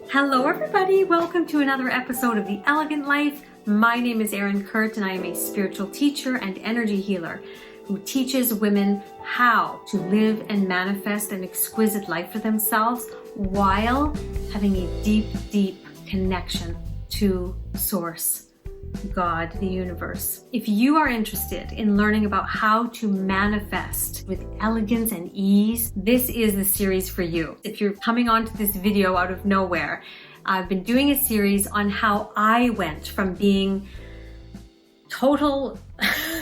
Hello everybody, welcome to another episode of The Elegant Life. My name is Erin Kurt and I am a spiritual teacher and energy healer who teaches women how to live and manifest an exquisite life for themselves while having a deep, deep connection to Source, God, the universe. If you are interested in learning about how to manifest with elegance and ease, this is the series for you. If you're coming onto this video out of nowhere, I've been doing a series on how I went from being total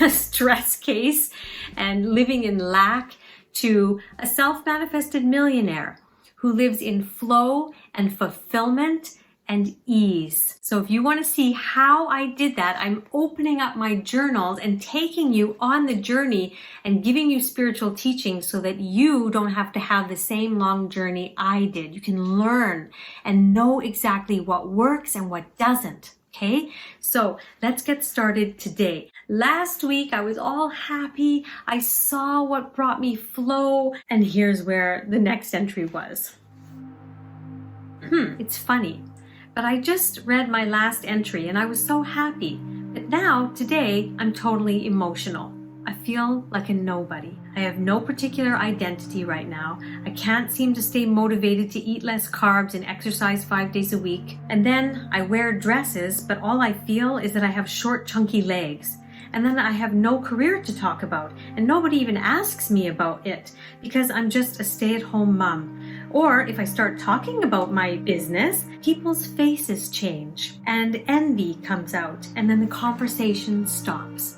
stress case and living in lack to a self-manifested millionaire who lives in flow and fulfillment and ease. So if you want to see how I did that, I'm opening up my journals and taking you on the journey and giving you spiritual teaching so that you don't have to have the same long journey I did. You can learn and know exactly what works and what doesn't. Okay, so let's get started today. Last week, I was all happy. I saw what brought me flow, and here's where the next entry was. It's funny. But I just read my last entry and I was so happy. But now, today, I'm totally emotional. I feel like a nobody. I have no particular identity right now. I can't seem to stay motivated to eat less carbs and exercise 5 days a week. And then I wear dresses, but all I feel is that I have short, chunky legs. And then I have no career to talk about. And nobody even asks me about it because I'm just a stay-at-home mom. Or if I start talking about my business, people's faces change and envy comes out and then the conversation stops.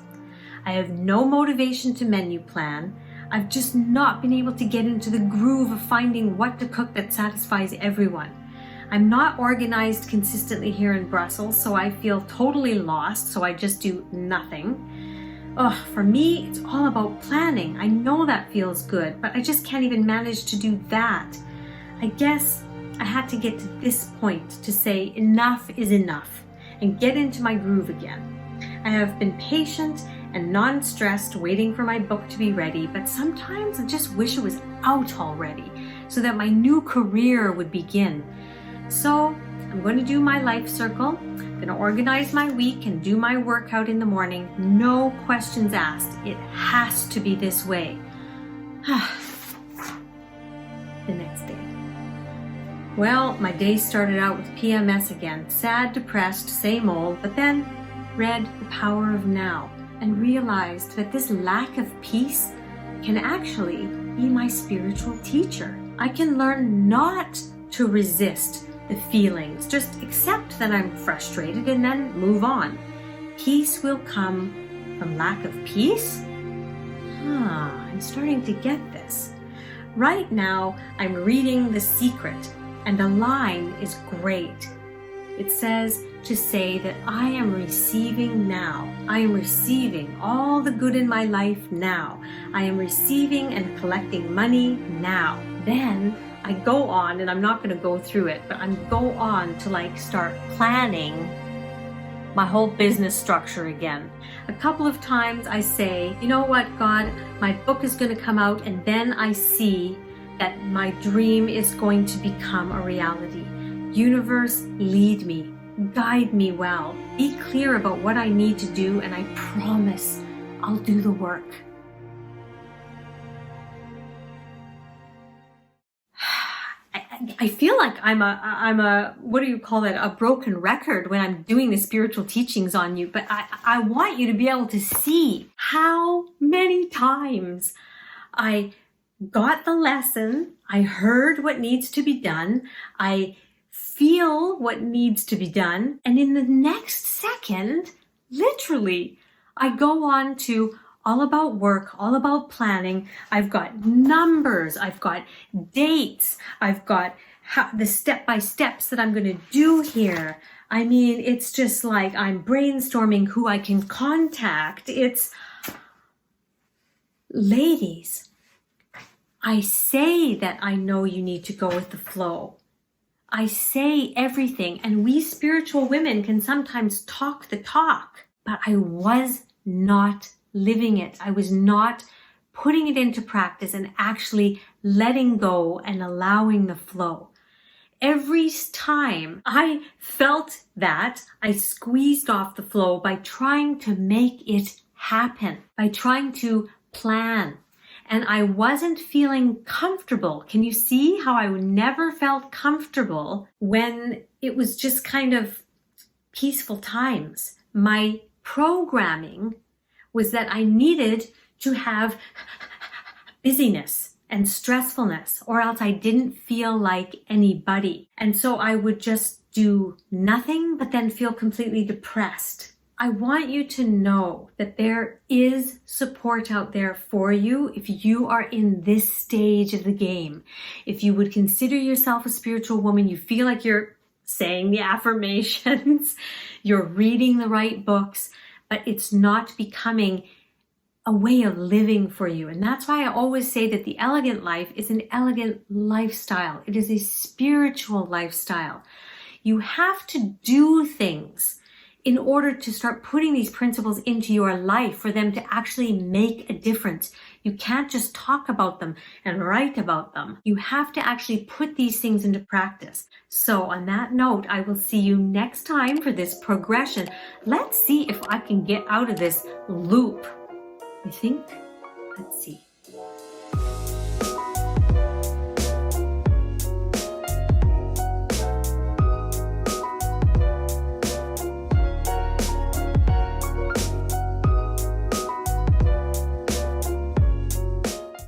I have no motivation to menu plan. I've just not been able to get into the groove of finding what to cook that satisfies everyone. I'm not organized consistently here in Brussels, so I feel totally lost, so I just do nothing. For me, it's all about planning. I know that feels good, but I just can't even manage to do that. I guess I had to get to this point to say enough is enough and get into my groove again. I have been patient and non-stressed waiting for my book to be ready, but sometimes I just wish it was out already so that my new career would begin. So I'm going to do my life circle, I'm going to organize my week and do my workout in the morning. No questions asked. It has to be this way. The next day. Well, my day started out with PMS again. Sad, depressed, same old, but then read The Power of Now and realized that this lack of peace can actually be my spiritual teacher. I can learn not to resist the feelings, just accept that I'm frustrated and then move on. Peace will come from lack of peace? I'm starting to get this. Right now, I'm reading The Secret, and the line is great. It says to say that I am receiving now. I am receiving all the good in my life now. I am receiving and collecting money now. Then I go on, and I'm not going to go through it, but I'm go on to start planning my whole business structure again. A couple of times I say, you know what, God, my book is going to come out, and then I see that my dream is going to become a reality. Universe, lead me, guide me well, be clear about what I need to do, and I promise I'll do the work. I feel like I'm a what do you call it, a broken record when I'm doing the spiritual teachings on you, but I want you to be able to see how many times I got the lesson, I heard what needs to be done, I feel what needs to be done, and in the next second, literally, I go on to all about work, all about planning. I've got numbers, I've got dates, I've got the step-by-steps that I'm going to do here. I mean, it's just like I'm brainstorming who I can contact. It's, ladies, I say that I know you need to go with the flow. I say everything, and we spiritual women can sometimes talk the talk, but I was not living it. I was not putting it into practice and actually letting go and allowing the flow. every time I felt that, I squeezed off the flow by trying to make it happen, by trying to plan. And I wasn't feeling comfortable. Can you see how I never felt comfortable when it was just kind of peaceful times? My programming was that I needed to have busyness and stressfulness, or else I didn't feel like anybody. And so I would just do nothing, but then feel completely depressed. I want you to know that there is support out there for you if you are in this stage of the game. If you would consider yourself a spiritual woman, you feel like you're saying the affirmations, you're reading the right books, but it's not becoming a way of living for you. And that's why I always say that the elegant life is an elegant lifestyle. It is a spiritual lifestyle. You have to do things in order to start putting these principles into your life for them to actually make a difference. You can't just talk about them and write about them. You have to actually put these things into practice. So on that note, I will see you next time for this progression. Let's see if I can get out of this loop. You think? Let's see.